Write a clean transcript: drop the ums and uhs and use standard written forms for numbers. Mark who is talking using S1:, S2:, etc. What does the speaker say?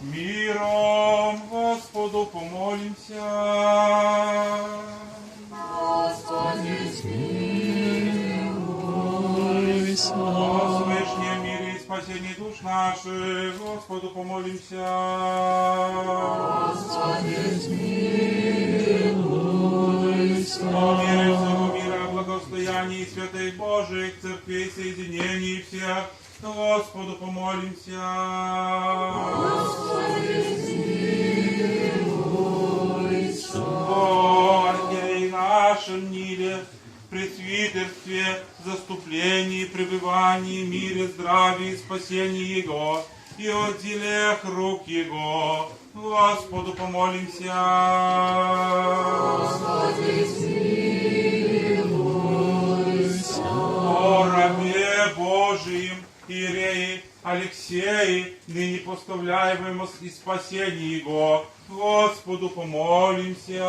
S1: Миром Господу помолимся.
S2: Господи, смилуйся.
S1: О свышнем мире и спасении душ наших, Господу помолимся.
S2: Господи, смилуйся.
S1: О мире всего мира, благостоянии святых Божьих, церквей, соединений всех, Господу помолимся.
S2: Господи, смилуйся.
S1: О архиерее нашем Ниле, пресвитерстве, заступлении, пребывании, мире, здравии, спасении Его, и от делех рук Его, Господу помолимся.
S2: Господи, смилуйся.
S1: О рабе Божиим, Иерее Алексее, ныне поставляемому и спасении Его, Господу помолимся.